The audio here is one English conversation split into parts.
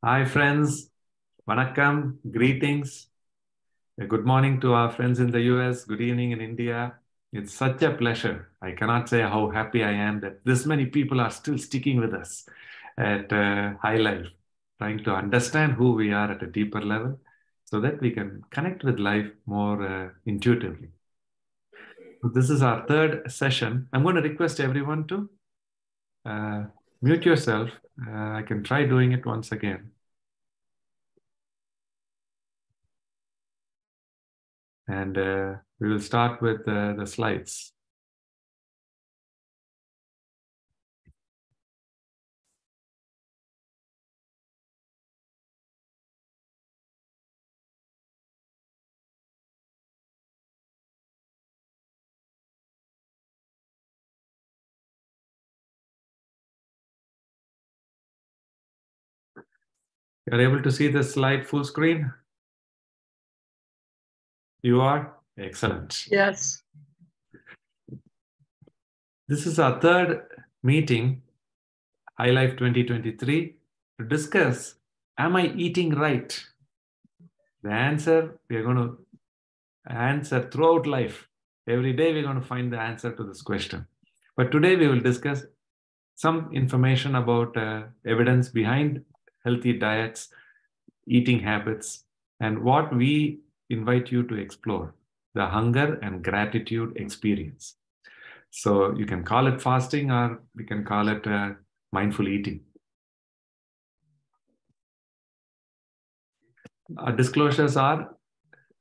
Hi, friends. Vanakkam. Greetings. Good morning to our friends in the US. Good evening in India. It's such a pleasure. I cannot say how happy I am that this many people are still sticking with us at High Life, trying to understand who we are at a deeper level so that we can connect with life more intuitively. So this is our third session. I'm going to request everyone to uh, mute yourself. I can try doing it once again. And we will start with the slides. You're able to see the slide full screen? You are? Excellent. Yes. This is our third meeting, High Life 2023, to discuss, am I eating right? The answer, we are going to answer throughout life. Every day we're going to find the answer to this question. But today we will discuss some information about evidence behind healthy diets, eating habits, and what we invite you to explore, the hunger and gratitude experience. So you can call it fasting or we can call it mindful eating. Our disclosures are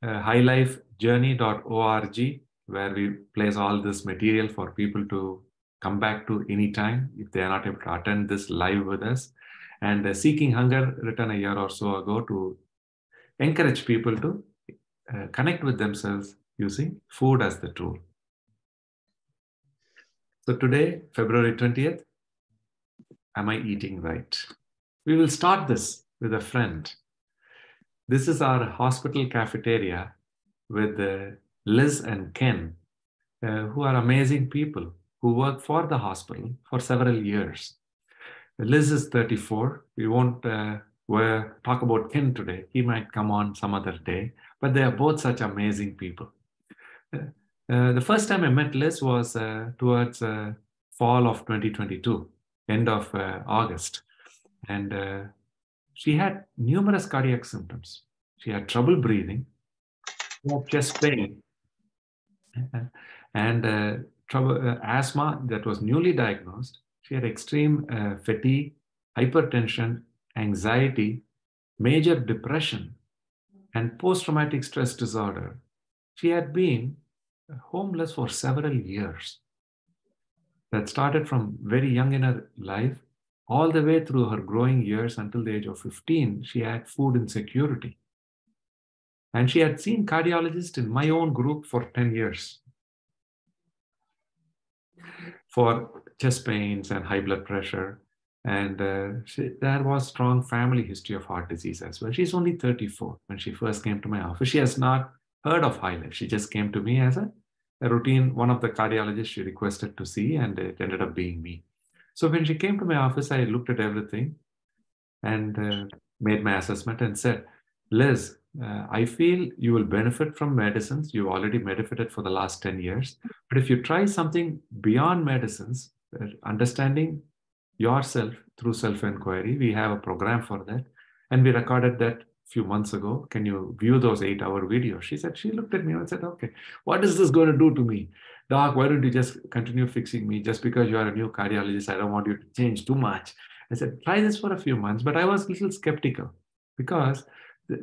highlifejourney.org, where we place all this material for people to come back to anytime if they are not able to attend this live with us. And Seeking Hunger, written a year or so ago to encourage people to connect with themselves using food as the tool. So today, February 20th, am I eating right? We will start this with a friend. This is our hospital cafeteria with Liz and Ken, who are amazing people who work for the hospital for several years. Liz is 34. We won't talk about Ken today. He might come on some other day, but they are both such amazing people. The first time I met Liz was towards fall of 2022, end of August. And she had numerous cardiac symptoms. She had trouble breathing, she had chest pain, and asthma that was newly diagnosed. She had extreme fatigue, hypertension, anxiety, major depression, and post-traumatic stress disorder. She had been homeless for several years. That started from very young in her life, all the way through her growing years until the age of 15, she had food insecurity. And she had seen cardiologists in my own group for 10 years for chest pains and high blood pressure. And there was strong family history of heart disease as well. She's only 34 when she first came to my office. She has not heard of High Life. She just came to me as a routine, one of the cardiologists she requested to see, and it ended up being me. So when she came to my office, I looked at everything and made my assessment and said, Liz, I feel you will benefit from medicines. You already benefited for the last 10 years. But if you try something beyond medicines, understanding yourself through self-inquiry, we have a program for that. And we recorded that a few months ago. Can you view those 8-hour videos? She looked at me and said, okay, what is this going to do to me? Doc, why don't you just continue fixing me? Just because you are a new cardiologist, I don't want you to change too much. I said, try this for a few months. But I was a little skeptical because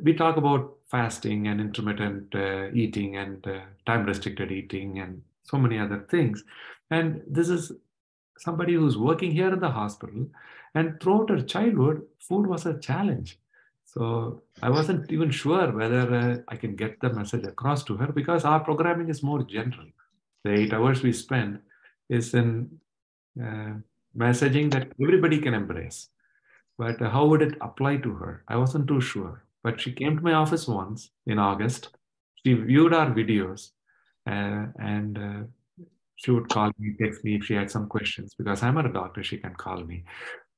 we talk about fasting and intermittent eating and time restricted eating and so many other things. And this is somebody who's working here in the hospital. And throughout her childhood, food was a challenge. So I wasn't even sure whether I can get the message across to her because our programming is more general. The 8 hours we spend is in messaging that everybody can embrace. But how would it apply to her? I wasn't too sure. But she came to my office once in August. She viewed our videos and she would call me, text me if she had some questions because I'm not a doctor, she can call me.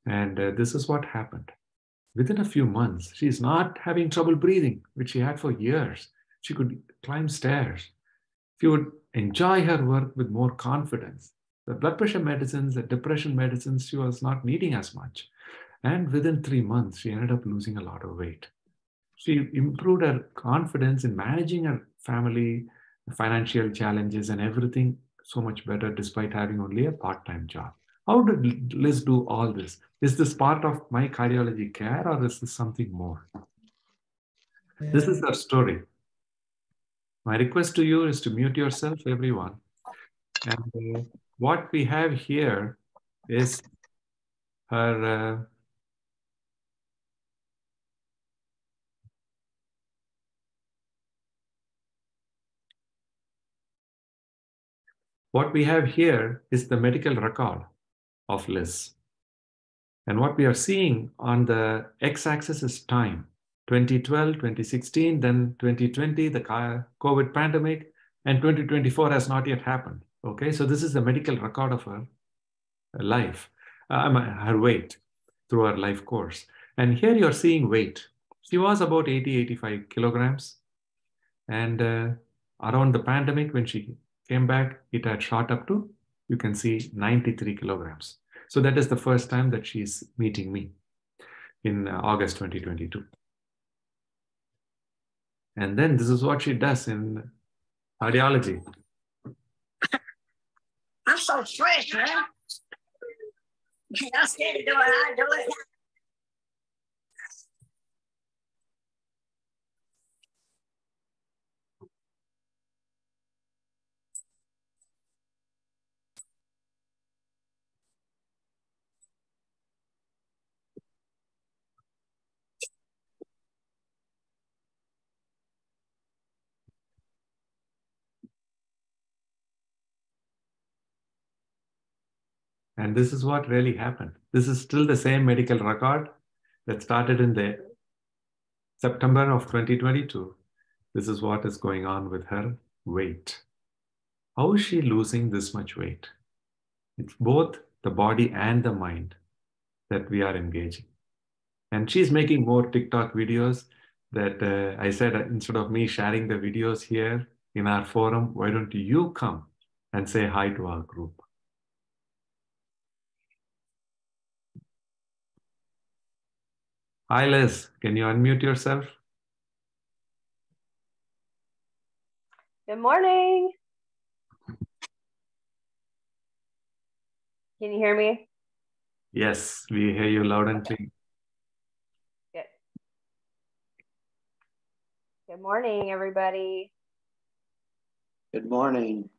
And this is what happened. Within a few months, she's not having trouble breathing, which she had for years. She could climb stairs. She would enjoy her work with more confidence. The blood pressure medicines, the depression medicines, she was not needing as much. And within 3 months, she ended up losing a lot of weight. She improved her confidence in managing her family, financial challenges, and everything so much better despite having only a part time job. How did Liz do all this? Is this part of my cardiology care or is this something more? This is her story. My request to you is to mute yourself, everyone. And what we have here is her. What we have here is the medical record of Liz. And what we are seeing on the x-axis is time. 2012, 2016, then 2020, the COVID pandemic, and 2024 has not yet happened. Okay, so this is the medical record of her life, her weight through her life course. And here you're seeing weight. She was about 80, 85 kilograms. And around the pandemic, when she came back, it had shot up to, you can see, 93 kilograms. So that is the first time that she's meeting me in August 2022. And then this is what she does in cardiology. I'm so stressed, man. I'm scared to do it. I do it. And this is what really happened. This is still the same medical record that started in the September of 2022. This is what is going on with her weight. How is she losing this much weight? It's both the body and the mind that we are engaging. And she's making more TikTok videos that I said, instead of me sharing the videos here in our forum, why don't you come and say hi to our group? Hi, Liz. Can you unmute yourself? Good morning. Can you hear me? Yes, we hear you loud and clear. Good. Good morning, everybody. Good morning.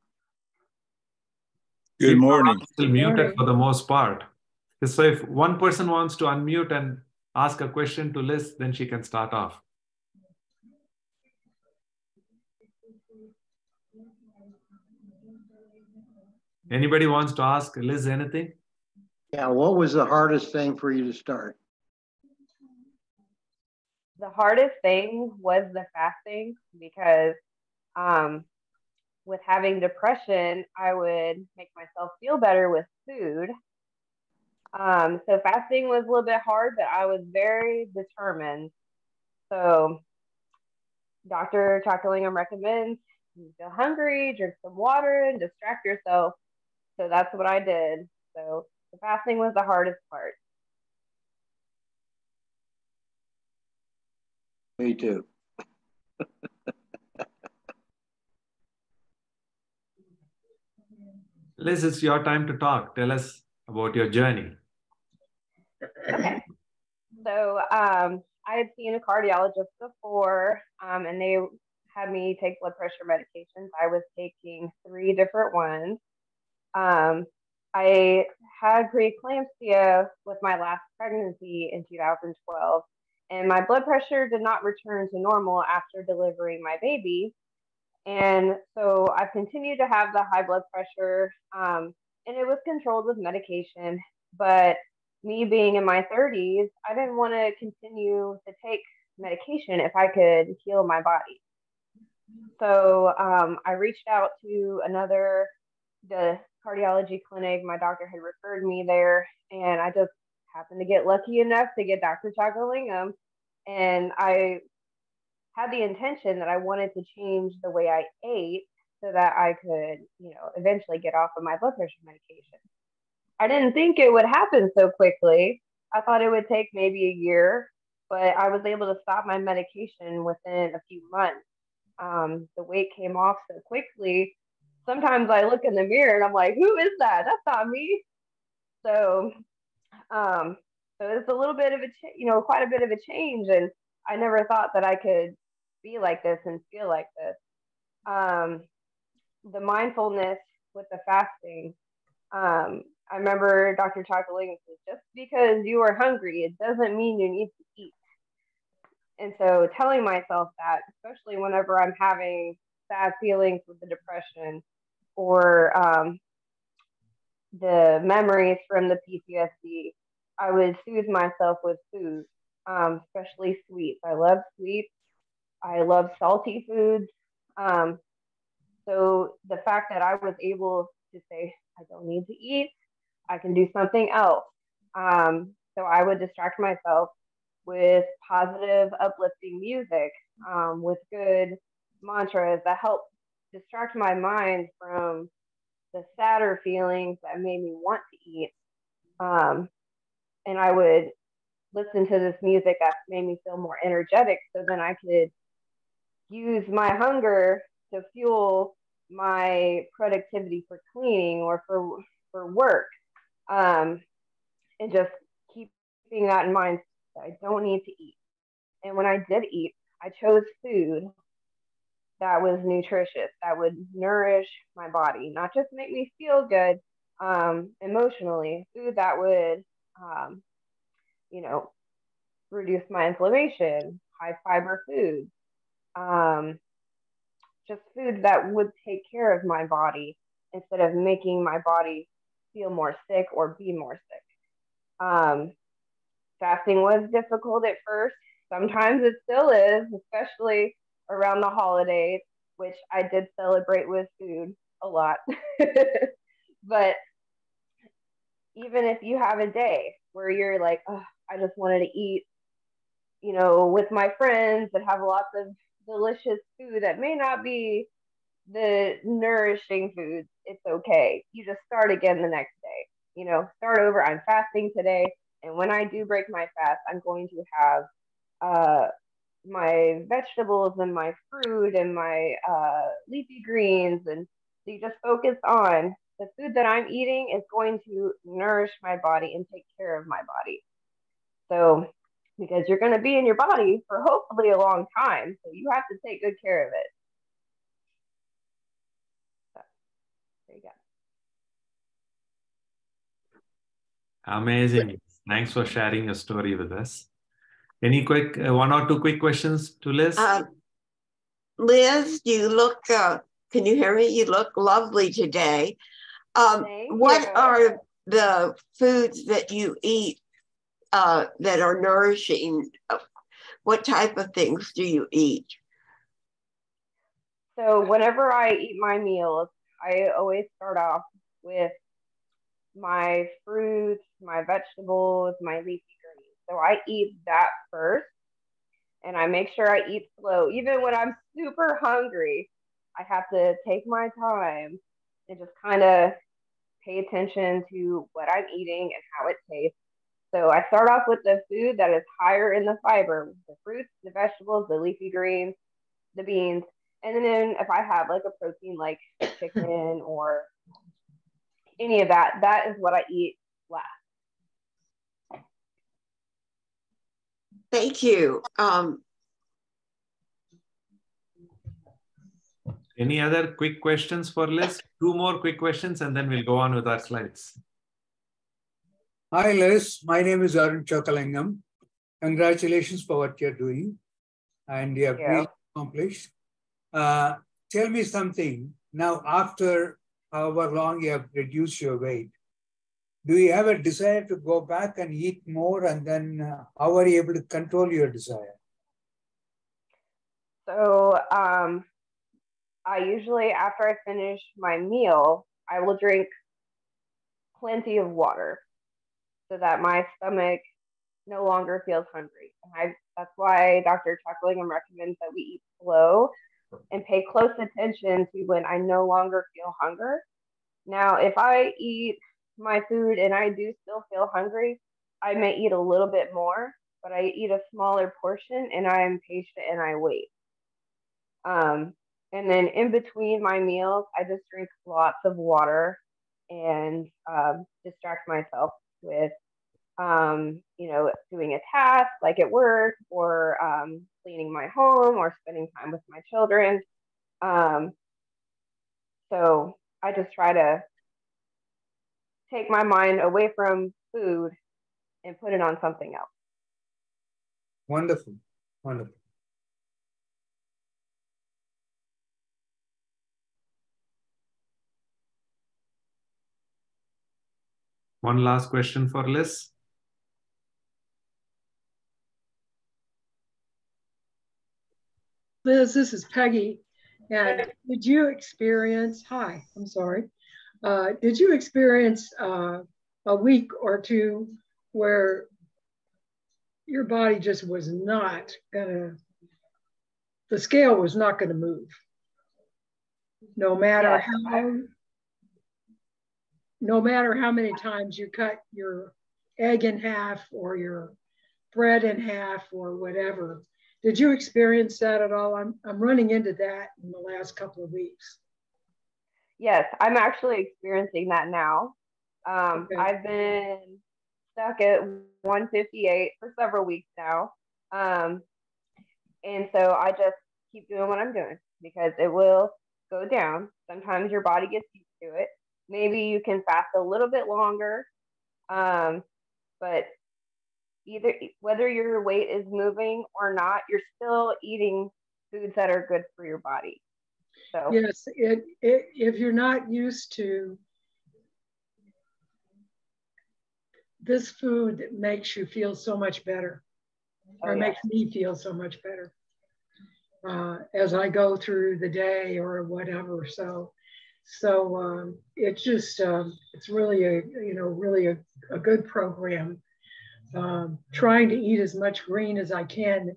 Good morning. Still muted for the most part. So if one person wants to unmute and ask a question to Liz, then she can start off. Anybody wants to ask Liz anything? Yeah, what was the hardest thing for you to start? The hardest thing was the fasting because with having depression, I would make myself feel better with food. So fasting was a little bit hard, but I was very determined. So Dr. Chakalingham recommends you feel hungry, drink some water, and distract yourself. So that's what I did. So the fasting was the hardest part. Me too. Liz, it's your time to talk. Tell us about your journey. Okay. So I had seen a cardiologist before, and they had me take blood pressure medications. I was taking 3 different ones. I had preeclampsia with my last pregnancy in 2012, and my blood pressure did not return to normal after delivering my baby. And so I've continued to have the high blood pressure, and it was controlled with medication. But me being in my 30s, I didn't want to continue to take medication if I could heal my body. So I reached out to the cardiology clinic. My doctor had referred me there, and I just happened to get lucky enough to get Dr. Chocolingam, and I had the intention that I wanted to change the way I ate so that I could, eventually get off of my blood pressure medication. I didn't think it would happen so quickly. I thought it would take maybe a year, but I was able to stop my medication within a few months. The weight came off so quickly. Sometimes I look in the mirror and I'm like, who is that? That's not me. So, it's a little bit of quite a bit of a change. And I never thought that I could be like this and feel like this. The mindfulness with the fasting, I remember Dr. Chocolate says, just because you are hungry, it doesn't mean you need to eat. And so telling myself that, especially whenever I'm having sad feelings with the depression or the memories from the PTSD, I would soothe myself with food, especially sweets. I love sweets. I love salty foods. So the fact that I was able to say, I don't need to eat, I can do something else. So I would distract myself with positive, uplifting music, with good mantras that help distract my mind from the sadder feelings that made me want to eat. And I would listen to this music that made me feel more energetic so then I could use my hunger to fuel my productivity for cleaning or for work. And just keeping that in mind that I don't need to eat. And when I did eat, I chose food that was nutritious, that would nourish my body, not just make me feel good emotionally, food that would, reduce my inflammation, high fiber food, just food that would take care of my body instead of making my body feel more sick or be more sick. Fasting was difficult at first. Sometimes it still is, especially around the holidays, which I did celebrate with food a lot. But even if you have a day where you're like, oh, I just wanted to eat, with my friends that have lots of delicious food that may not be the nourishing foods, it's okay. You just start again the next day. Start over. I'm fasting today. And when I do break my fast, I'm going to have my vegetables and my fruit and my leafy greens. And so you just focus on the food that I'm eating is going to nourish my body and take care of my body. So, because you're going to be in your body for hopefully a long time, so you have to take good care of it. So, there you go. Amazing. Thanks for sharing your story with us. Any quick, one or two quick questions to Liz? Liz, you look, can you hear me? You look lovely today. What are the foods that you eat that are nourishing? What type of things do you eat? So whenever I eat my meals, I always start off with my fruits, my vegetables, my leafy greens. So I eat that first, and I make sure I eat slow. Even when I'm super hungry, I have to take my time and just kind of pay attention to what I'm eating and how it tastes. So I start off with the food that is higher in the fiber, the fruits, the vegetables, the leafy greens, the beans. And then if I have like a protein like chicken or any of that, that is what I eat last. Thank you. Any other quick questions for Liz? Two more quick questions and then we'll go on with our slides. Hi, Liz. My name is Arun Chokalingam. Congratulations for what you're doing. And you have really accomplished. Tell me something. Now, after however long you have reduced your weight, do you have a desire to go back and eat more? And then how are you able to control your desire? So I usually, after I finish my meal, I will drink plenty of water. so that my stomach no longer feels hungry. And that's why Dr. Chucklingham recommends that we eat slow and pay close attention to when I no longer feel hunger. Now, if I eat my food and I do still feel hungry, I may eat a little bit more, but I eat a smaller portion and I am patient and I wait. And then in between my meals, I just drink lots of water and distract myself with, doing a task like at work or cleaning my home or spending time with my children. So I just try to take my mind away from food and put it on something else. Wonderful, wonderful. One last question for Liz. Liz, this is Peggy. And did you experience, did you experience a week or two where your body just was not the scale was not gonna move? No matter how many times you cut your egg in half or your bread in half or whatever. Did you experience that at all? I'm running into that in the last couple of weeks. Yes, I'm actually experiencing that now. Okay. I've been stuck at 158 for several weeks now. And so I just keep doing what I'm doing because it will go down. Sometimes your body gets used to it. Maybe you can fast a little bit longer, but whether your weight is moving or not, you're still eating foods that are good for your body. So yes, if you're not used to this food, that makes you feel so much better, or makes me feel so much better as I go through the day or whatever. So it's just it's really a good program. Trying to eat as much green as I can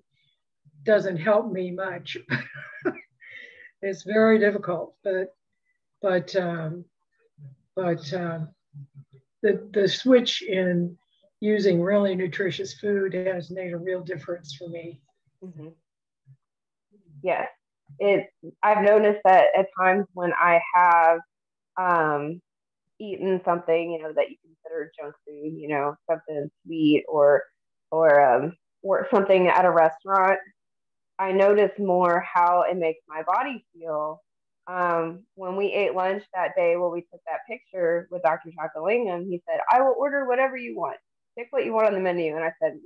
doesn't help me much. It's very difficult, but the switch in using really nutritious food has made a real difference for me. Mm-hmm. Yes, I've noticed that at times when I have eaten something, that you consider junk food, something sweet or something at a restaurant, I notice more how it makes my body feel. When we ate lunch that day, when we took that picture with Dr. Chucklingham, he said, "I will order whatever you want. Pick what you want on the menu." And I said,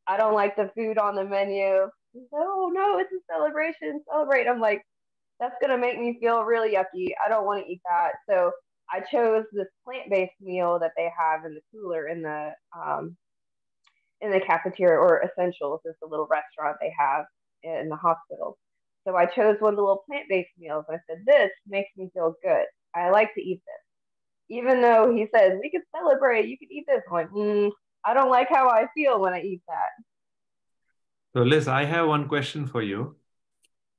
"I don't like the food on the menu." He said, "Oh no, it's a celebration, celebrate." I'm like, that's gonna make me feel really yucky. I don't want to eat that. So I chose this plant-based meal that they have in the cooler in the cafeteria, or Essentials is the little restaurant they have in the hospital. So I chose one of the little plant-based meals. I said, "This makes me feel good. I like to eat this." Even though he says, "We could celebrate, you could eat this." I'm like, I don't like how I feel when I eat that. So Liz, I have one question for you.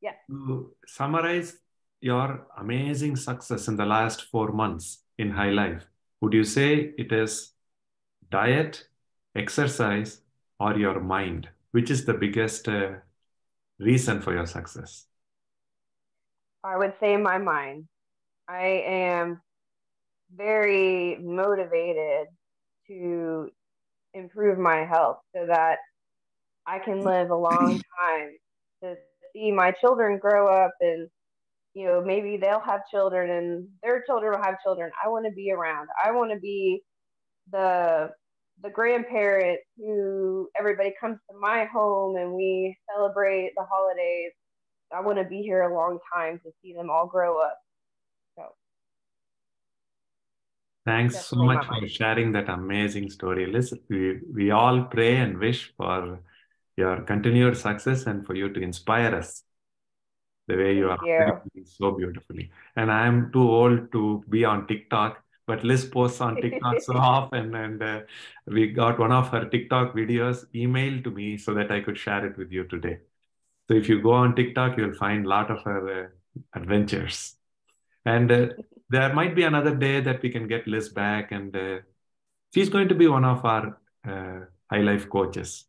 Yeah. To summarize your amazing success in the last 4 months in High Life, would you say it is diet, exercise, or your mind? Which is the biggest reason for your success? I would say my mind. I am very motivated to improve my health so that I can live a long time, to see my children grow up and, maybe they'll have children and their children will have children. I want to be around. I want to be the grandparent who everybody comes to my home and we celebrate the holidays. I want to be here a long time to see them all grow up. So thanks so much for sharing that amazing story, Liz. We all pray and wish for your continued success and for you to inspire us the way you are doing so beautifully. And I'm too old to be on TikTok, but Liz posts on TikTok so often, and we got one of her TikTok videos emailed to me so that I could share it with you today. So if you go on TikTok, you'll find a lot of her adventures. And there might be another day that we can get Liz back, and she's going to be one of our high life coaches.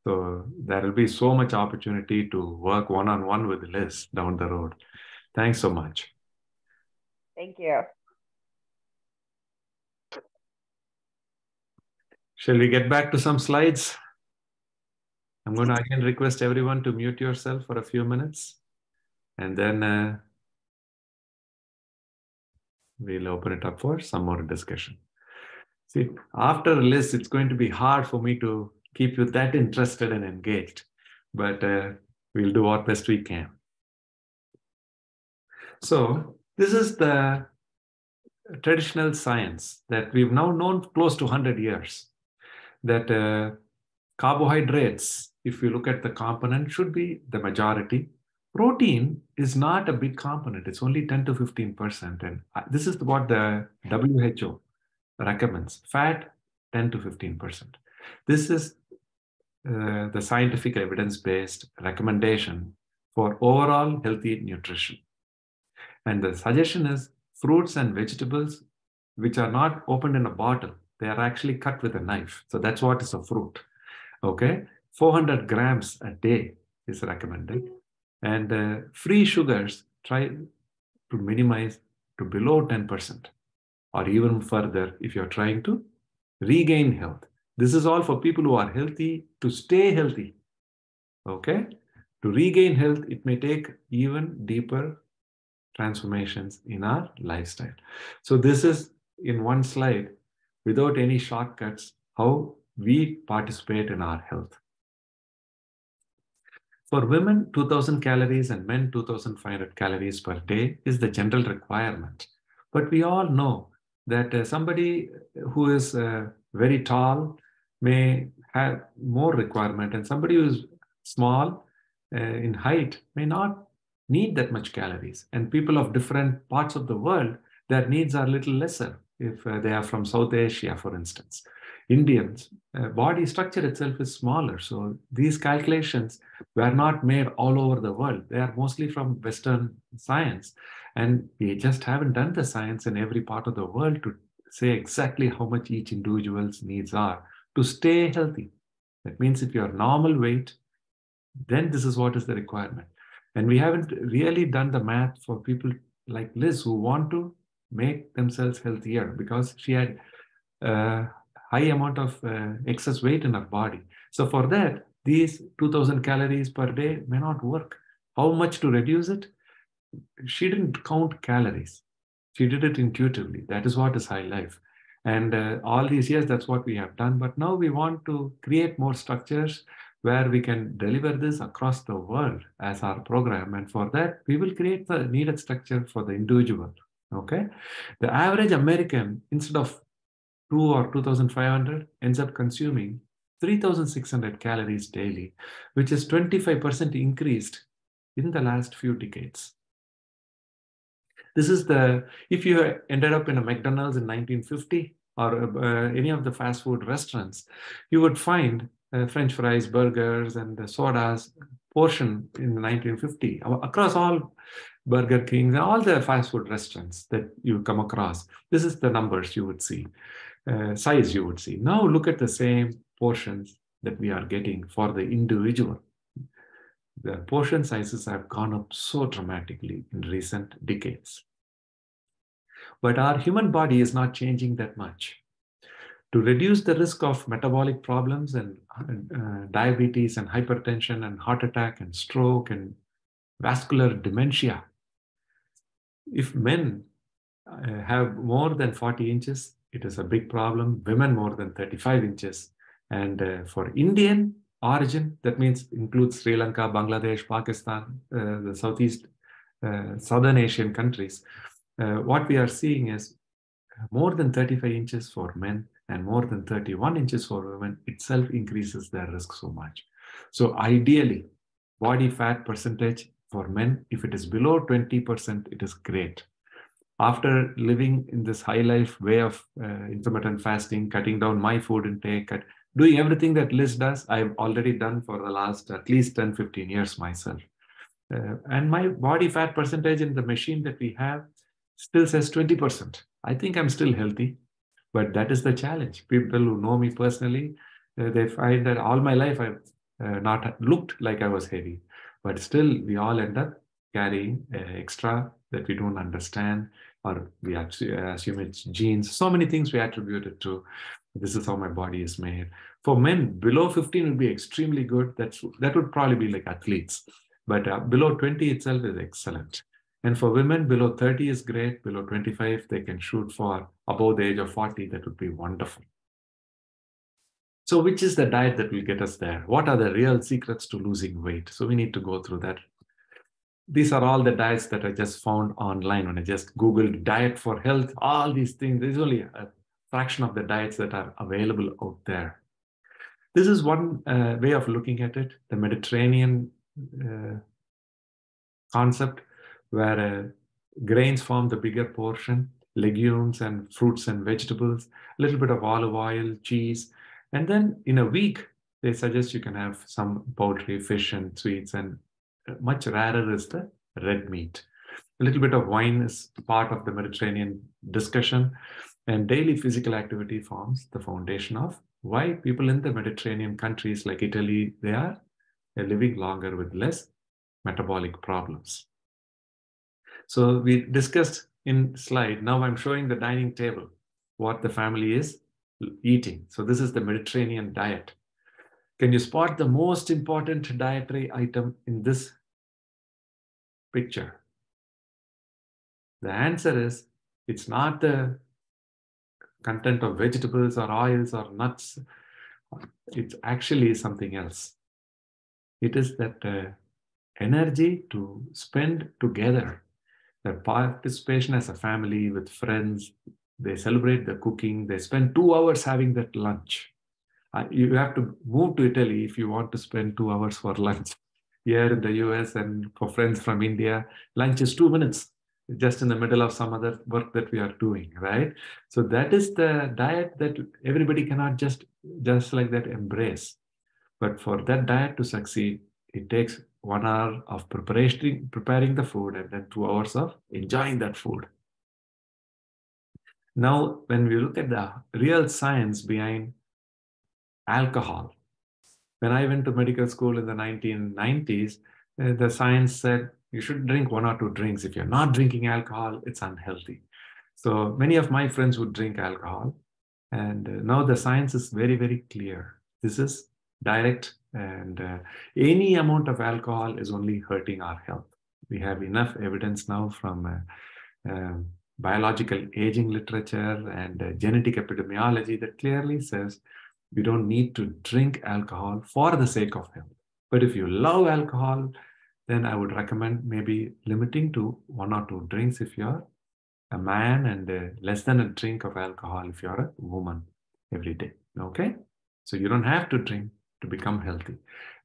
So there will be so much opportunity to work one-on-one with Liz down the road. Thanks so much. Thank you. Shall we get back to some slides? I'm going to again request everyone to mute yourself for a few minutes, and then we'll open it up for some more discussion. See, after Liz, it's going to be hard for me to keep you that interested and engaged, but we'll do what best we can. So this is the traditional science that we've now known close to 100 years, that carbohydrates, if you look at the component, should be the majority. Protein is not a big component. It's only 10 to 15%. And this is what the WHO recommends. Fat, 10 to 15%. This is the scientific evidence-based recommendation for overall healthy nutrition. And the suggestion is fruits and vegetables, which are not opened in a bottle, they are actually cut with a knife. So that's what is a fruit. Okay, 400 grams a day is recommended. And free sugars, try to minimize to below 10%, or even further if you're trying to regain health. This is all for people who are healthy to stay healthy. Okay, to regain health, it may take even deeper transformations in our lifestyle. So this is in one slide, without any shortcuts, how we participate in our health. For women, 2000 calories and men, 2500 calories per day is the general requirement. But we all know that somebody who is very tall may have more requirement, and somebody who is small in height may not need that much calories. And people of different parts of the world, their needs are a little lesser if they are from South Asia, for instance. Indians, body structure itself is smaller. So these calculations were not made all over the world. They are mostly from Western science. And we just haven't done the science in every part of the world to say exactly how much each individual's needs are to stay healthy. That means if you're normal weight, then this is what is the requirement. And we haven't really done the math for people like Liz who want to make themselves healthier because she had high amount of excess weight in her body. So for that, these 2000 calories per day may not work. How much to reduce it? She didn't count calories. She did it intuitively. That is what is high life. And all these years, that's what we have done. But now we want to create more structures where we can deliver this across the world as our program. And for that, we will create the needed structure for the individual. Okay. The average American, instead of 2 or 2,500, ends up consuming 3,600 calories daily, which is 25% increased in the last few decades. This is the, if you ended up in a McDonald's in 1950 or any of the fast food restaurants, you would find French fries, burgers, and the sodas portion in 1950 across all Burger Kings and all the fast food restaurants that you come across. This is the numbers you would see, size you would see. Now look at the same portions that we are getting for the individual. The portion sizes have gone up so dramatically in recent decades. But our human body is not changing that much. To reduce the risk of metabolic problems and diabetes and hypertension and heart attack and stroke and vascular dementia, if men have more than 40 inches, it is a big problem. Women more than 35 inches. And for Indian origin, that means includes Sri Lanka, Bangladesh, Pakistan, the Southeast, Southern Asian countries. What we are seeing is more than 35 inches for men and more than 31 inches for women itself increases their risk so much. So ideally, body fat percentage for men, if it is below 20%, it is great. After living in this high life way of intermittent fasting, cutting down my food intake, doing everything that Liz does, I've already done for the last at least 10, 15 years myself. And my body fat percentage in the machine that we have still says 20%. I think I'm still healthy, but that is the challenge. People who know me personally, they find that all my life I've not looked like I was heavy, but still we all end up carrying extra that we don't understand, or we assume it's genes. So many things we attribute it to. This is how my body is made. For men, below 15 would be extremely good. That would probably be like athletes. But below 20 itself is excellent. And for women, below 30 is great. Below 25, they can shoot for above the age of 40. That would be wonderful. So which is the diet that will get us there? What are the real secrets to losing weight? So we need to go through that. These are all the diets that I just found online when I just Googled diet for health, all these things. There's only a fraction of the diets that are available out there. This is one way of looking at it, the Mediterranean concept, where grains form the bigger portion, legumes and fruits and vegetables, a little bit of olive oil, cheese. And then in a week, they suggest you can have some poultry, fish, and sweets, and much rarer is the red meat. A little bit of wine is part of the Mediterranean discussion, and daily physical activity forms the foundation of why people in the Mediterranean countries like Italy, they are living longer with less metabolic problems. So we discussed in slide. Now I'm showing the dining table, what the family is eating. So this is the Mediterranean diet. Can you spot the most important dietary item in this picture? The answer is, it's not the content of vegetables or oils or nuts. It's actually something else. It is that energy to spend together, the participation as a family with friends. They celebrate the cooking. They spend 2 hours having that lunch. You have to move to Italy if you want to spend 2 hours for lunch. Here in the US and for friends from India, lunch is 2 minutes, just in the middle of some other work that we are doing, right? So that is the diet that everybody cannot just like that embrace. But for that diet to succeed, it takes 1 hour of preparing the food, and then 2 hours of enjoying that food. Now, when we look at the real science behind alcohol, when I went to medical school in the 1990s, the science said you should drink 1 or 2 drinks. If you're not drinking alcohol, it's unhealthy. So many of my friends would drink alcohol, and now the science is very, very clear. This is direct, and any amount of alcohol is only hurting our health. We have enough evidence now from biological aging literature and genetic epidemiology that clearly says we don't need to drink alcohol for the sake of health. But if you love alcohol, then I would recommend maybe limiting to 1 or 2 drinks if you're a man, and less than a drink of alcohol if you're a woman every day, okay? So you don't have to drink to become healthy.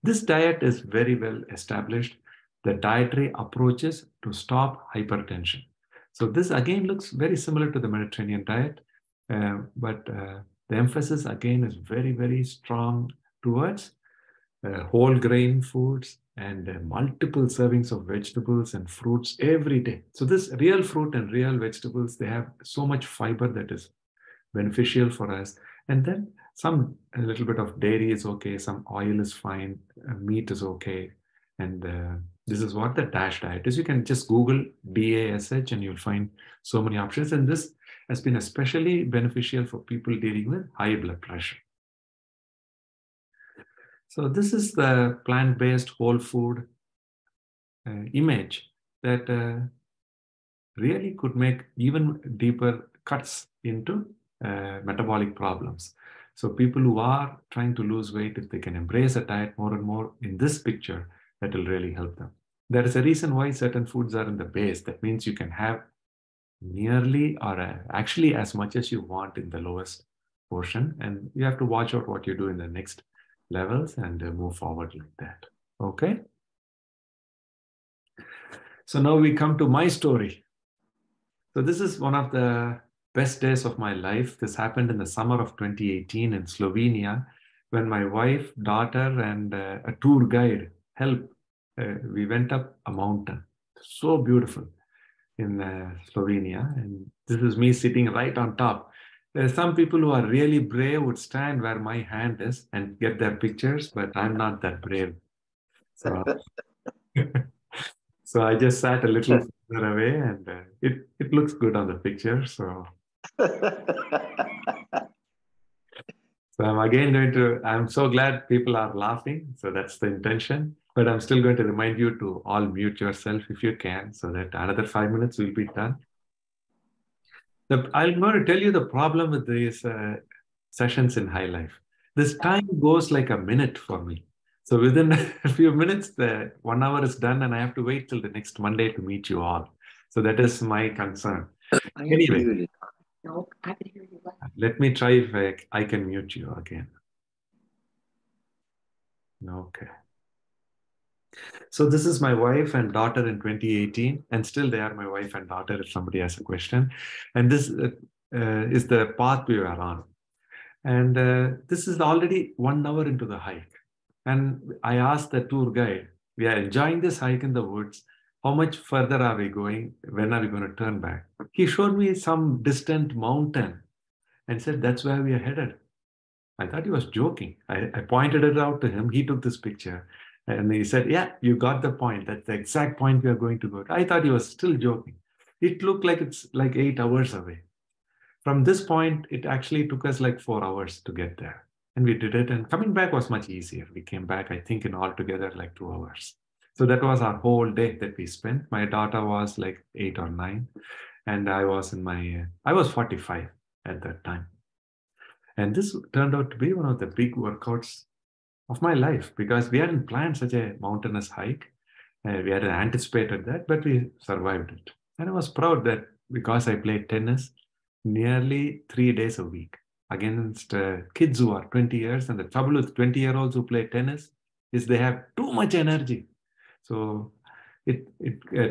This diet is very well established. The dietary approaches to stop hypertension. So this again looks very similar to the Mediterranean diet, but the emphasis again is very, very strong towards whole grain foods and multiple servings of vegetables and fruits every day. So this real fruit and real vegetables, they have so much fiber that is beneficial for us. And then a little bit of dairy is okay, some oil is fine, meat is okay. And this is what the DASH diet is. You can just Google DASH and you'll find so many options. And this has been especially beneficial for people dealing with high blood pressure. So this is the plant-based whole food image that really could make even deeper cuts into metabolic problems. So people who are trying to lose weight, if they can embrace a diet more and more in this picture, that will really help them. There is a reason why certain foods are in the base. That means you can have nearly or actually as much as you want in the lowest portion. And you have to watch out what you do in the next levels and move forward like that. Okay. So now we come to my story. So this is one of the best days of my life. This happened in the summer of 2018 in Slovenia, when my wife, daughter, and a tour guide helped. We went up a mountain. So beautiful in Slovenia. And this is me sitting right on top. There's some people who are really brave would stand where my hand is and get their pictures, but I'm not that brave. So, so I just sat a little further away, and it looks good on the picture. So, so I'm again going to, I'm so glad people are laughing. So that's the intention. But I'm still going to remind you to all mute yourself if you can, so that another 5 minutes will be done. I'm going to tell you the problem with these sessions in High Life. This time goes like a minute for me. So within a few minutes, the 1 hour is done, and I have to wait till the next Monday to meet you all. So that is my concern. Anyway, no, I can hear you. Let me try if I can mute you again. Okay. So this is my wife and daughter in 2018, and still they are my wife and daughter if somebody has a question. And this is the path we are on. And this is already 1 hour into the hike. And I asked the tour guide, we are enjoying this hike in the woods. How much further are we going? When are we going to turn back? He showed me some distant mountain and said, that's where we are headed. I thought he was joking. I pointed it out to him. He took this picture. And he said, yeah, you got the point. That's the exact point we are going to go to. I thought he was still joking. It looked like it's like 8 hours away. From this point, it actually took us like 4 hours to get there. And we did it. And coming back was much easier. We came back, I think, in altogether like 2 hours. So that was our whole day that we spent. My daughter was like 8 or 9. And I was 45 at that time. And this turned out to be one of the big workouts of my life, because we hadn't planned such a mountainous hike. We hadn't anticipated that, but we survived it. And I was proud that because I played tennis nearly 3 days a week against kids who are 20 years. And the trouble with 20-year-olds who play tennis is they have too much energy. So it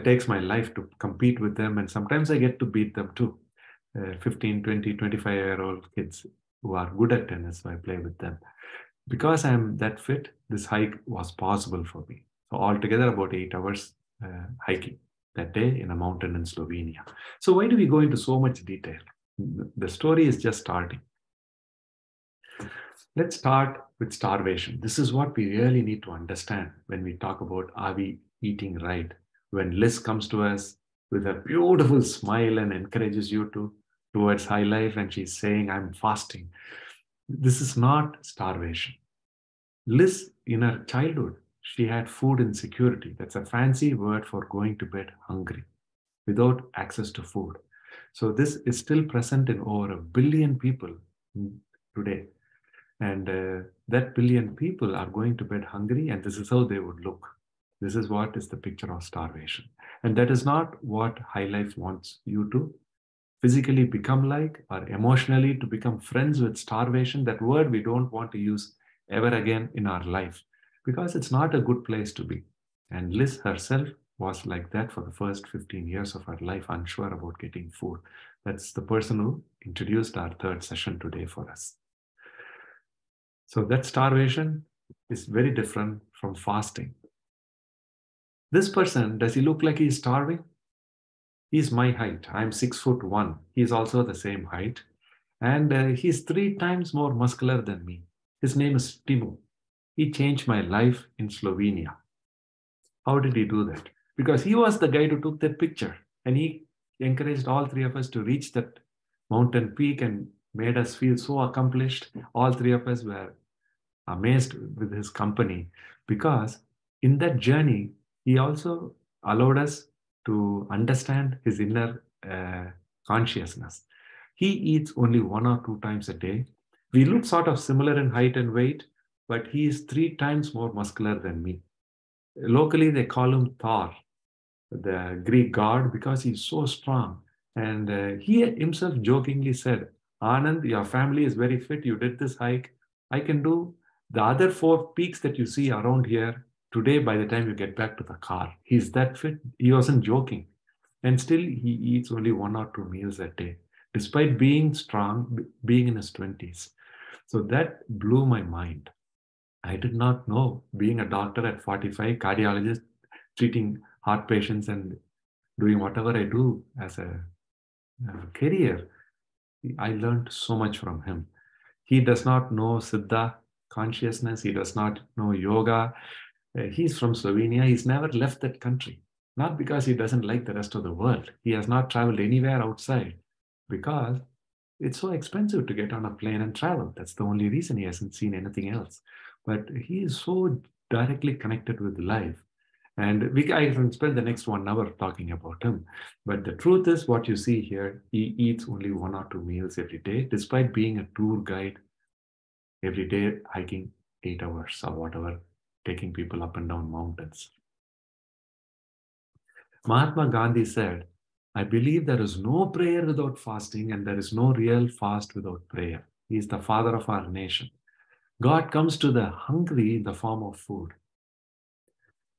takes my life to compete with them. And sometimes I get to beat them too. 15, 20, 25-year-old kids who are good at tennis, so I play with them. Because I'm that fit, this hike was possible for me. So altogether about 8 hours hiking that day in a mountain in Slovenia. So why do we go into so much detail? The story is just starting. Let's start with starvation. This is what we really need to understand when we talk about, are we eating right? When Liz comes to us with a beautiful smile and encourages you towards High Life, and she's saying, I'm fasting. This is not starvation. Liz, in her childhood, she had food insecurity. That's a fancy word for going to bed hungry, without access to food. So this is still present in over 1 billion people today. And that billion people are going to bed hungry, and this is how they would look. This is what is the picture of starvation. And that is not what High Life wants you to physically become like, or emotionally to become friends with starvation. That word we don't want to use ever again in our life, because it's not a good place to be. And Liz herself was like that for the first 15 years of her life, unsure about getting food. That's the person who introduced our third session today for us. So that starvation is very different from fasting. This person, does he look like he's starving? He's my height. I'm 6'1". He's also the same height. And he's 3 times more muscular than me. His name is Timo. He changed my life in Slovenia. How did he do that? Because he was the guy who took that picture, and he encouraged all 3 of us to reach that mountain peak and made us feel so accomplished. All 3 of us were amazed with his company, because in that journey, he also allowed us to understand his inner consciousness. He eats only 1 or 2 times a day. We look sort of similar in height and weight, but he is 3 times more muscular than me. Locally, they call him Thor, the Greek god, because he's so strong. And he himself jokingly said, Anand, your family is very fit. You did this hike. I can do the other 4 peaks that you see around here today by the time you get back to the car. He's that fit. He wasn't joking. And still he eats only 1 or 2 meals a day, despite being strong, being in his 20s. So that blew my mind. I did not know, being a doctor at 45, cardiologist, treating heart patients and doing whatever I do as a career, I learned so much from him. He does not know Siddha consciousness. He does not know yoga. He's from Slovenia. He's never left that country. Not because he doesn't like the rest of the world. He has not traveled anywhere outside because it's so expensive to get on a plane and travel. That's the only reason he hasn't seen anything else. But he is so directly connected with life. And I can spend the next 1 hour talking about him. But the truth is, what you see here, he eats only 1 or 2 meals every day, despite being a tour guide every day, hiking 8 hours or whatever, taking people up and down mountains. Mahatma Gandhi said, I believe there is no prayer without fasting, and there is no real fast without prayer. He is the father of our nation. God comes to the hungry in the form of food.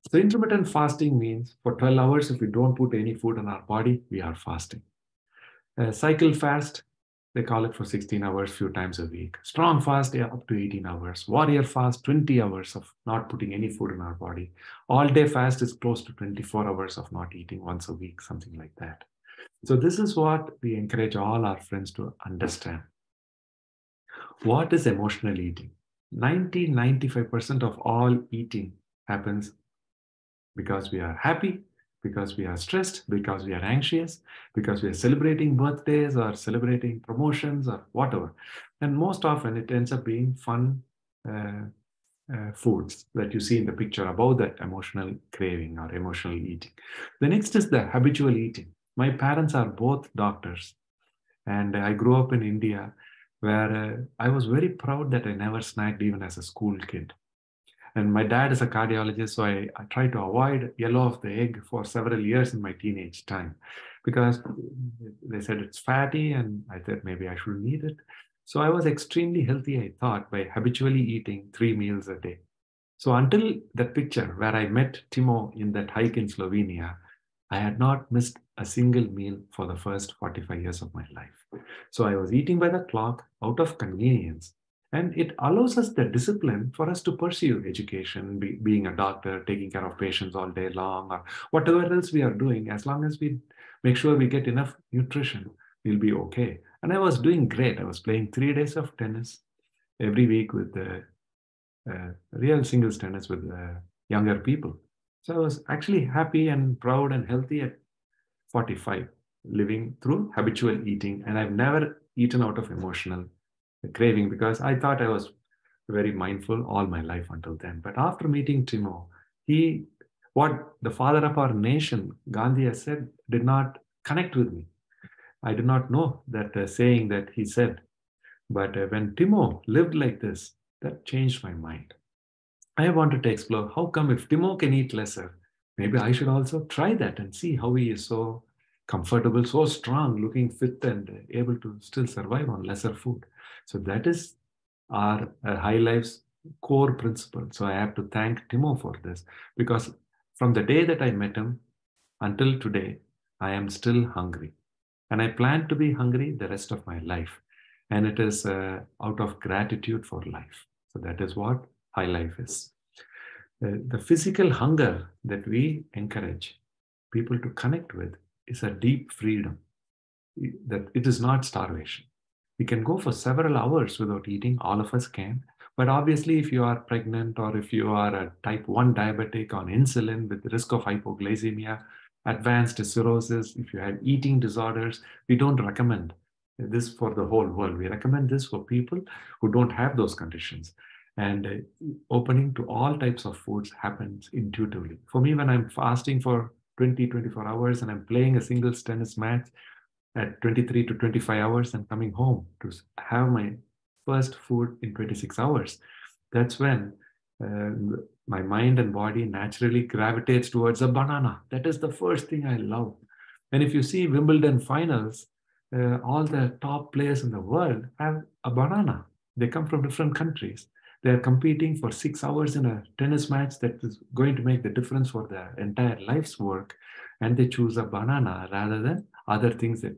So intermittent fasting means for 12 hours, if we don't put any food in our body, we are fasting. Cycle fast, they call it for 16 hours, few times a week. Strong fast, up to 18 hours. Warrior fast, 20 hours of not putting any food in our body. All day fast is close to 24 hours of not eating once a week, something like that. So this is what we encourage all our friends to understand. What is emotional eating? 95% of all eating happens because we are happy, because we are stressed, because we are anxious, because we are celebrating birthdays or celebrating promotions or whatever. And most often it ends up being fun foods that you see in the picture about that emotional craving or emotional eating. The next is the habitual eating. My parents are both doctors, and I grew up in India where I was very proud that I never snacked even as a school kid. And my dad is a cardiologist, so I tried to avoid yellow of the egg for several years in my teenage time because they said it's fatty, and I thought maybe I shouldn't eat it. So I was extremely healthy, I thought, by habitually eating 3 meals a day. So until that picture where I met Timo in that hike in Slovenia, I had not missed a single meal for the first 45 years of my life. So I was eating by the clock out of convenience. And it allows us the discipline for us to pursue education, being a doctor, taking care of patients all day long, or whatever else we are doing. As long as we make sure we get enough nutrition, we'll be okay. And I was doing great. I was playing 3 days of tennis every week with the real singles tennis with younger people. So I was actually happy and proud and healthy at 45, living through habitual eating. And I've never eaten out of emotional craving because I thought I was very mindful all my life until then. But after meeting Timo, what the father of our nation, Gandhi, has said, did not connect with me. I did not know that saying that he said. But when Timo lived like this, that changed my mind. I wanted to explore how come if Timo can eat lesser, maybe I should also try that and see how he is so comfortable, so strong, looking fit and able to still survive on lesser food. So that is our High Life's core principle. So I have to thank Timo for this because from the day that I met him until today, I am still hungry. And I plan to be hungry the rest of my life. And it is out of gratitude for life. So that is what High Life is. The physical hunger that we encourage people to connect with is a deep freedom. That it is not starvation. We can go for several hours without eating. All of us can. But obviously, if you are pregnant or if you are a type 1 diabetic on insulin with risk of hypoglycemia, advanced cirrhosis, if you have eating disorders, we don't recommend this for the whole world. We recommend this for people who don't have those conditions. And opening to all types of foods happens intuitively. For me, when I'm fasting for 24 hours and I'm playing a singles tennis match at 23 to 25 hours and coming home to have my first food in 26 hours, that's when my mind and body naturally gravitates towards a banana. That is the first thing I love. And if you see Wimbledon finals, all the top players in the world have a banana. They come from different countries. They're competing for 6 hours in a tennis match that is going to make the difference for their entire life's work. and they choose a banana rather than other things that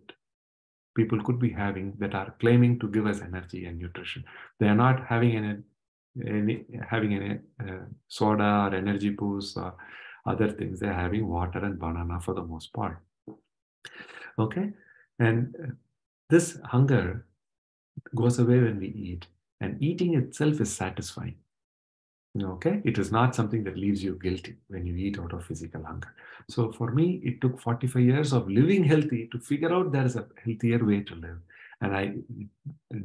people could be having that are claiming to give us energy and nutrition. They are not having any soda or energy boost or other things. They're having water and banana for the most part. Okay, and this hunger goes away when we eat, and eating itself is satisfying. Okay, it is not something that leaves you guilty when you eat out of physical hunger. So for me, it took 45 years of living healthy to figure out there is a healthier way to live. And I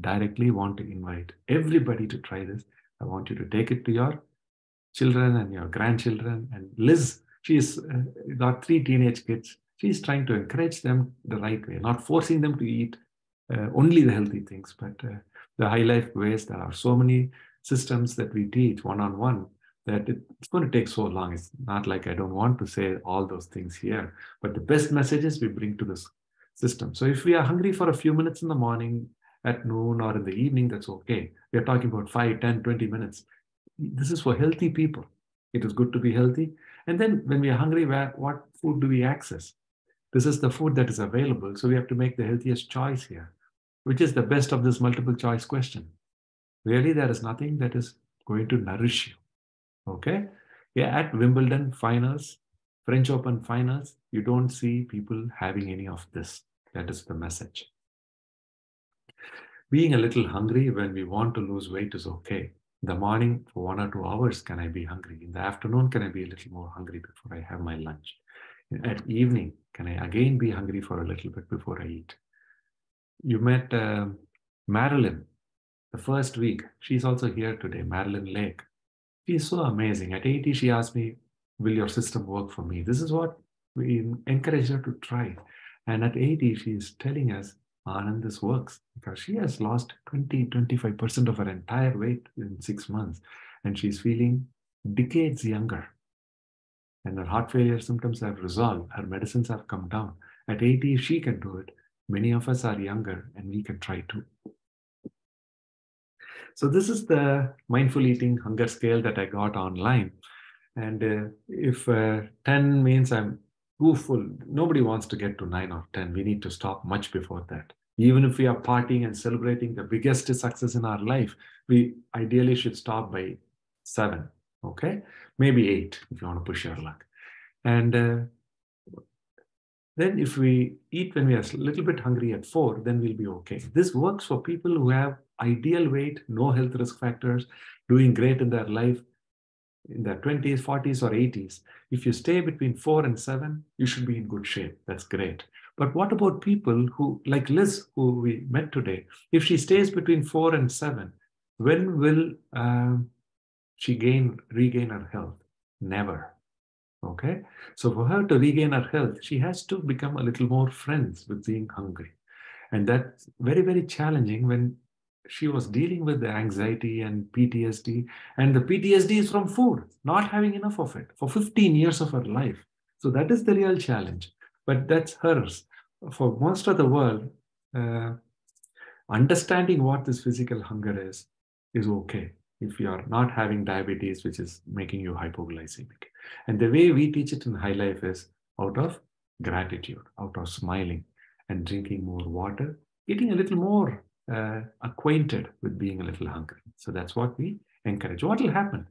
directly want to invite everybody to try this. I want you to take it to your children and your grandchildren. And Liz, she's got 3 teenage kids. She's trying to encourage them the right way, not forcing them to eat only the healthy things, but the high life ways. There are so many systems that we teach one-on-one that it's going to take so long. It's not like I don't want to say all those things here, but the best messages we bring to this system. So if we are hungry for a few minutes in the morning, at noon, or in the evening, that's okay. We're talking about 5, 10, 20 minutes. This is for healthy people. It is good to be healthy. And then when we are hungry, what food do we access? This is the food that is available. So we have to make the healthiest choice here. Which is the best of this multiple choice question? Really, there is nothing that is going to nourish you. Okay? Yeah, at Wimbledon finals, French Open finals, you don't see people having any of this. That is the message. Being a little hungry when we want to lose weight is okay. In the morning, for 1 or 2 hours, can I be hungry? In the afternoon, can I be a little more hungry before I have my lunch? At evening, can I again be hungry for a little bit before I eat? You met Marilyn the first week. She's also here today, Marilyn Lake. She's so amazing. At 80, she asked me, will your system work for me? This is what we encourage her to try. And at 80, she's telling us, Anand, this works, because she has lost 20-25% of her entire weight in 6 months. And she's feeling decades younger. And her heart failure symptoms have resolved. Her medicines have come down. At 80, if she can do it, many of us are younger and we can try too. So this is the mindful eating hunger scale that I got online. And if 10 means I'm too full, nobody wants to get to 9 or 10. We need to stop much before that. Even if we are partying and celebrating the biggest success in our life, we ideally should stop by 7, okay? Maybe 8 if you want to push your luck. And then if we eat when we are a little bit hungry at 4, then we'll be okay. This works for people who have ideal weight, no health risk factors, doing great in their life, in their 20s, 40s, or 80s. If you stay between 4 and 7, you should be in good shape. That's great. But what about people who, like Liz, who we met today, if she stays between 4 and 7, when will she regain her health? Never. Okay, so for her to regain her health, she has to become a little more friends with being hungry. And that's very, very challenging when she was dealing with the anxiety and PTSD. And the PTSD is from food, not having enough of it for 15 years of her life. So that is the real challenge. But that's hers. For most of the world, understanding what this physical hunger is okay. If you are not having diabetes, which is making you hypoglycemic. And the way we teach it in High Life is out of gratitude, out of smiling and drinking more water, getting a little more acquainted with being a little hungry. So that's what we encourage. What will happen?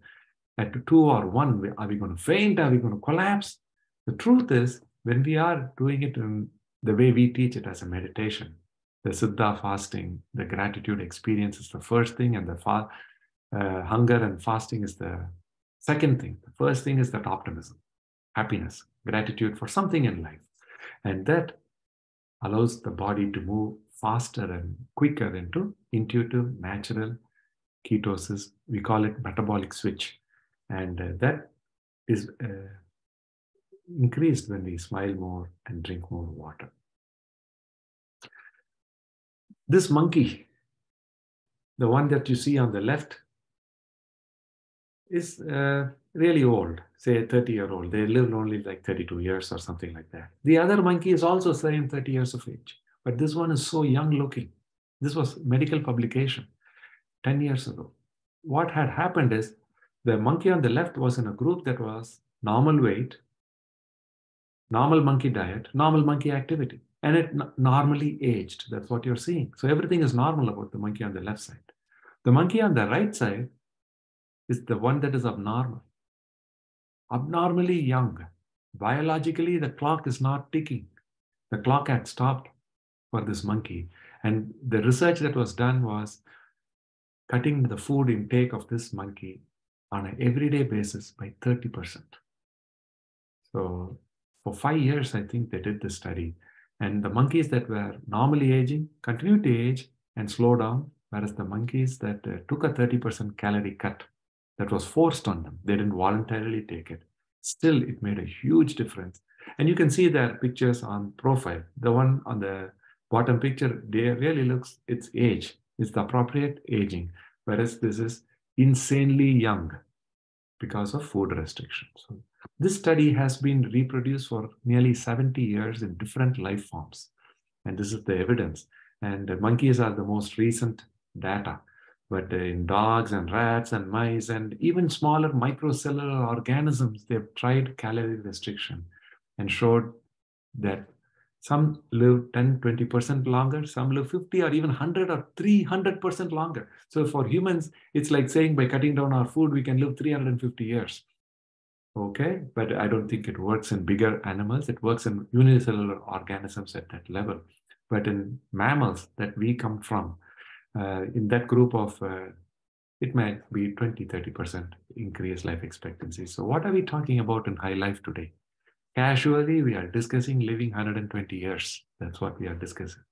At 2 or 1, are we going to faint? Are we going to collapse? The truth is, when we are doing it in the way we teach it as a meditation, the Siddha fasting, the gratitude experience is the first thing, and the hunger and fasting is the second thing. The first thing is that optimism, happiness, gratitude for something in life. And that allows the body to move faster and quicker into intuitive, natural ketosis. We call it metabolic switch. And that is increased when we smile more and drink more water. This monkey, the one that you see on the left, is really old, say a 30-year-old. They lived only like 32 years or something like that. The other monkey is also saying 30 years of age, but this one is so young looking. This was medical publication 10 years ago. What had happened is the monkey on the left was in a group that was normal weight, Normal monkey diet, normal monkey activity. And it normally aged. That's what you're seeing. So everything is normal about the monkey on the left side. The monkey on the right side is the one that is abnormal. Abnormally young. Biologically, the clock is not ticking. The clock had stopped for this monkey. And the research that was done was cutting the food intake of this monkey on an everyday basis by 30%. So for 5 years, I think they did this study. And the monkeys that were normally aging continued to age and slow down, whereas the monkeys that took a 30% calorie cut that was forced on them, they didn't voluntarily take it. Still, it made a huge difference. And you can see their pictures on profile. The one on the bottom picture, there really looks its age. It's the appropriate aging, whereas this is insanely young because of food restrictions. So this study has been reproduced for nearly 70 years in different life forms. And this is the evidence. And monkeys are the most recent data. But in dogs and rats and mice and even smaller microcellular organisms, they've tried calorie restriction and showed that some live 10, 20% longer, some live 50 or even 100 or 300% longer. So for humans, it's like saying by cutting down our food, we can live 350 years. Okay, but I don't think it works in bigger animals. It works in unicellular organisms at that level. But in mammals that we come from, in that group of, it might be 20, 30% increased life expectancy. So what are we talking about in High Life today? Casually, we are discussing living 120 years. That's what we are discussing.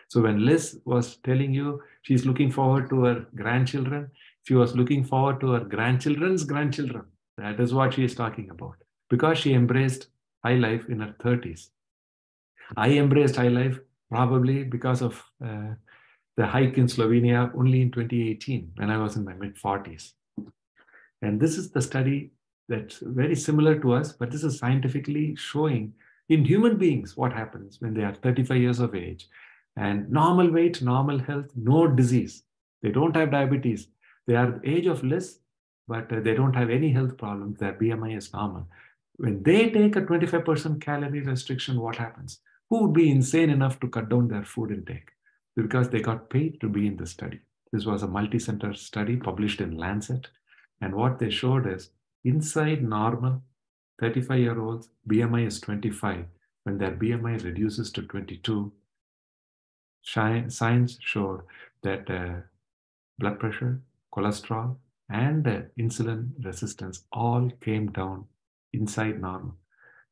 So when Liz was telling you she's looking forward to her grandchildren, she was looking forward to her grandchildren's grandchildren. That is what she is talking about, because she embraced high life in her 30s. I embraced high life probably because of the hike in Slovenia only in 2018 when I was in my mid-40s. And this is the study that's very similar to us, but this is scientifically showing in human beings what happens when they are 35 years of age and normal weight, normal health, no disease. They don't have diabetes. They are the age of Liz, but they don't have any health problems. Their BMI is normal. When they take a 25% calorie restriction, what happens? Who would be insane enough to cut down their food intake? Because they got paid to be in the study. This was a multi-center study published in Lancet. And what they showed is inside normal 35-year-olds, BMI is 25. When their BMI reduces to 22, science showed that blood pressure, cholesterol, and insulin resistance all came down inside normal.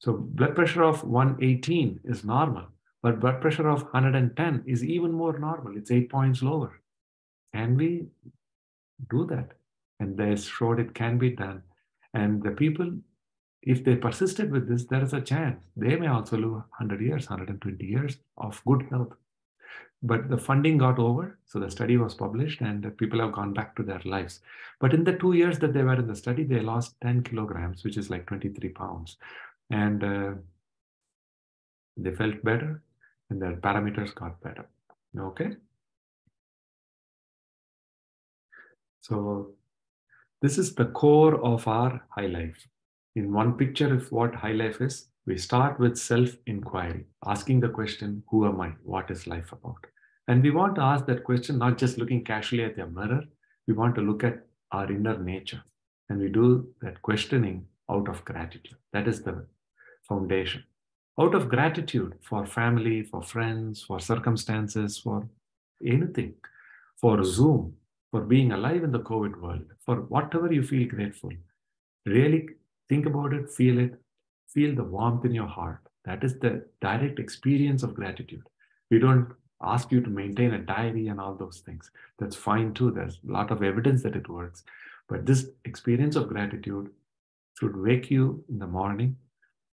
So blood pressure of 118 is normal, but blood pressure of 110 is even more normal. It's 8 points lower. Can we do that? And they showed it can be done. And the people, if they persisted with this, there is a chance they may also live 100 years, 120 years of good health. But the funding got over, so the study was published and people have gone back to their lives. But in the 2 years that they were in the study, they lost 10 kilograms, which is like 23 pounds. And they felt better and their parameters got better. Okay? So this is the core of our high life. In one picture of what high life is, we start with self-inquiry, asking the question, who am I? What is life about? And we want to ask that question, not just looking casually at the mirror. We want to look at our inner nature. And we do that questioning out of gratitude. That is the foundation. Out of gratitude for family, for friends, for circumstances, for anything, for Zoom, for being alive in the COVID world, for whatever you feel grateful. Really think about it, feel the warmth in your heart. That is the direct experience of gratitude. We don't ask you to maintain a diary and all those things. That's fine too. There's a lot of evidence that it works. But this experience of gratitude should wake you in the morning.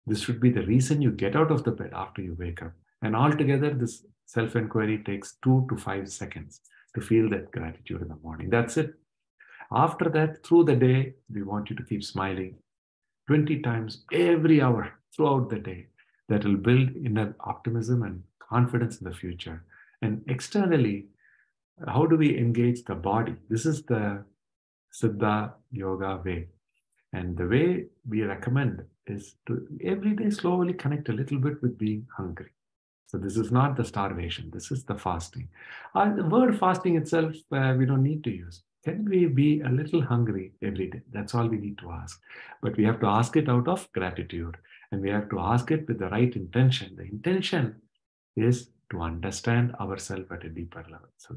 This should be the reason you get out of the bed after you wake up. And altogether, this self-inquiry takes 2 to 5 seconds to feel that gratitude in the morning. That's it. After that, through the day, we want you to keep smiling 20 times every hour throughout the day. That will build inner optimism and confidence in the future. And externally, how do we engage the body? This is the Siddha Yoga way. And the way we recommend is to every day slowly connect a little bit with being hungry. So this is not the starvation. This is the fasting. The word fasting itself, we don't need to use. Can we be a little hungry every day? That's all we need to ask. But we have to ask it out of gratitude. And we have to ask it with the right intention. The intention is to understand ourselves at a deeper level. So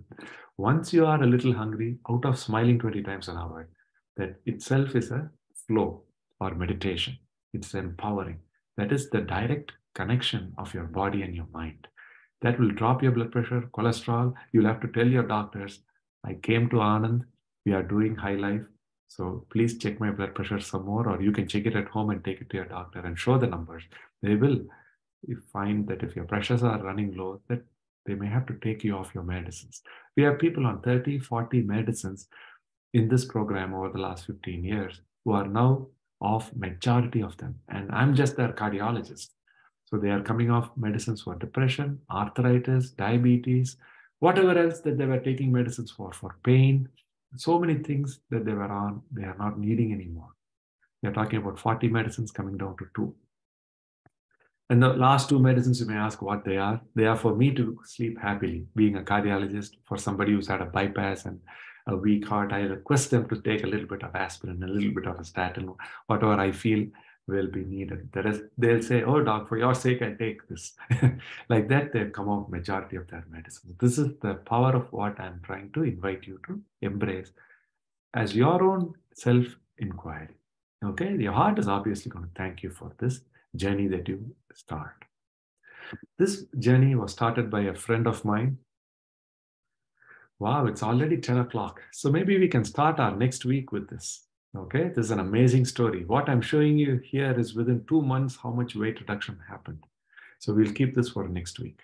once you are a little hungry, out of smiling 20 times an hour, that itself is a flow or meditation. It's empowering. That is the direct connection of your body and your mind. That will drop your blood pressure, cholesterol. You'll have to tell your doctors, I came to Anand, we are doing High Life, so please check my blood pressure some more, or you can check it at home and take it to your doctor and show the numbers. They will find that if your pressures are running low, that they may have to take you off your medicines. We have people on 30, 40 medicines in this program over the last 15 years who are now off majority of them. And I'm just their cardiologist. So they are coming off medicines for depression, arthritis, diabetes, whatever else that they were taking medicines for pain, so many things that they were on, they are not needing anymore. They're talking about 40 medicines coming down to 2. And the last 2 medicines, you may ask what they are. They are for me to sleep happily. Being a cardiologist, for somebody who's had a bypass and a weak heart, I request them to take a little bit of aspirin, a little bit of a statin, whatever I feel will be needed. The rest, they'll say, oh, doc, for your sake, I take this. Like that, they've come off majority of their medicines. This is the power of what I'm trying to invite you to embrace as your own self-inquiry. Okay, your heart is obviously going to thank you for this journey that you start. This journey was started by a friend of mine. Wow, it's already 10 o'clock. So maybe we can start our next week with this. Okay, this is an amazing story. What I'm showing you here is within 2 months, how much weight reduction happened. So we'll keep this for next week.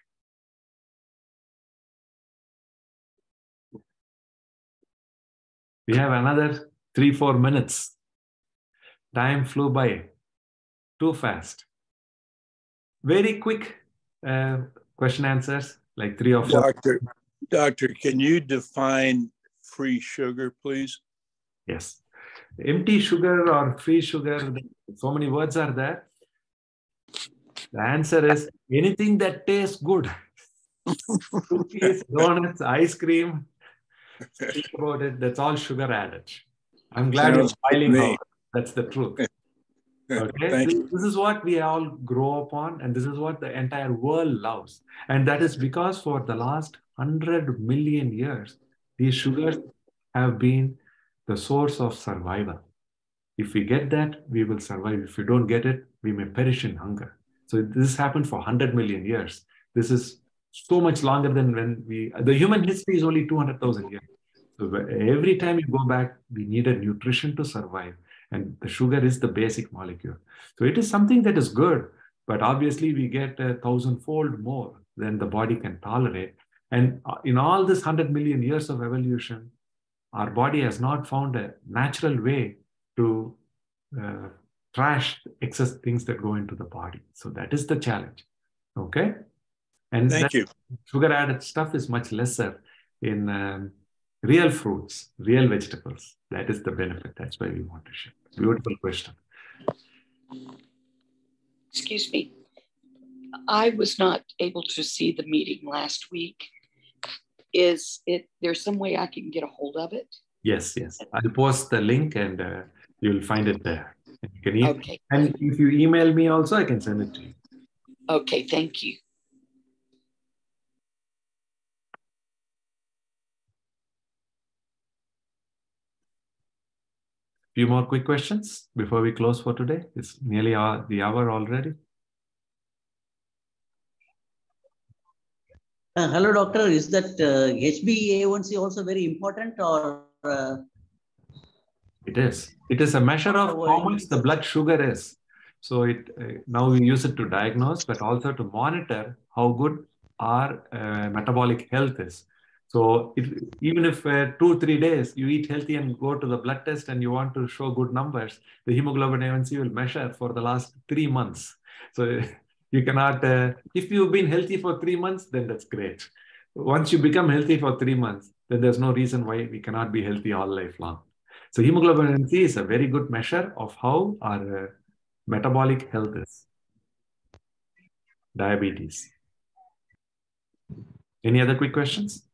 We have another 3-4 minutes. Time flew by too fast. Very quick question answers, like 3 or 4. Doctor, can you define free sugar, please? Yes. Empty sugar or free sugar, so many words are there. The answer is anything that tastes good. Cookies, donuts, ice cream, speak about it, that's all sugar added. I'm glad you're smiling now. That's the truth. Okay, this is what we all grow up on, and this is what the entire world loves. And that is because for the last 100 million years, these sugars have been the source of survival. If we get that, we will survive. If we don't get it, we may perish in hunger. So this happened for 100 million years. This is so much longer than when the human history is only 200,000 years. So every time you go back, we needed nutrition to survive. And the sugar is the basic molecule. So it is something that is good, but obviously we get 1,000-fold more than the body can tolerate. And in all this 100 million years of evolution, our body has not found a natural way to trash excess things that go into the body. So that is the challenge. Okay? And thank you. Sugar added stuff is much lesser in real fruits, real vegetables. That is the benefit. That's why we want to share. Beautiful question. Excuse me. I was not able to see the meeting last week. Is there some way I can get a hold of it? Yes. I'll post the link and you'll find it there. And you can okay. And if you email me also, I can send it to you. Okay, thank you. Few more quick questions before we close for today. It's nearly the hour already. Hello, doctor. Is that HbA1c also very important, or? It is. It is a measure of how much the blood sugar is. So now we use it to diagnose, but also to monitor how good our metabolic health is. So even if 2-3 days you eat healthy and go to the blood test and you want to show good numbers, the hemoglobin A1c will measure for the last 3 months. So you cannot, if you've been healthy for 3 months, then that's great. Once you become healthy for 3 months, then there's no reason why we cannot be healthy all life long. So hemoglobin A1c is a very good measure of how our metabolic health is? Diabetes. Any other quick questions?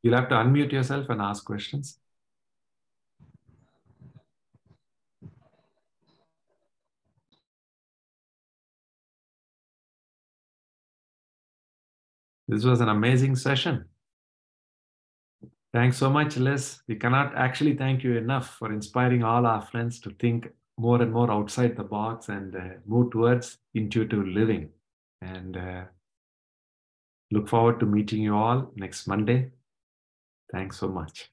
You'll have to unmute yourself and ask questions. This was an amazing session. Thanks so much, Liz. We cannot actually thank you enough for inspiring all our friends to think more and more outside the box and move towards intuitive living. And look forward to meeting you all next Monday. Thanks so much.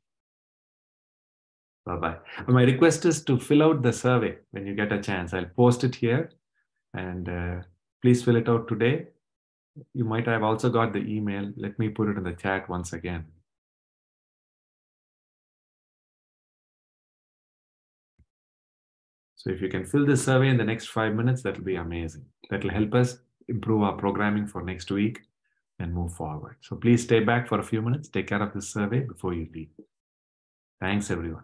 Bye-bye. My request is to fill out the survey when you get a chance. I'll post it here, and please fill it out today. You might have also got the email. Let me put it in the chat once again. So if you can fill this survey in the next 5 minutes, that will be amazing. That will help us improve our programming for next week and move forward. So please stay back for a few minutes. Take care of this survey before you leave. Thanks, everyone.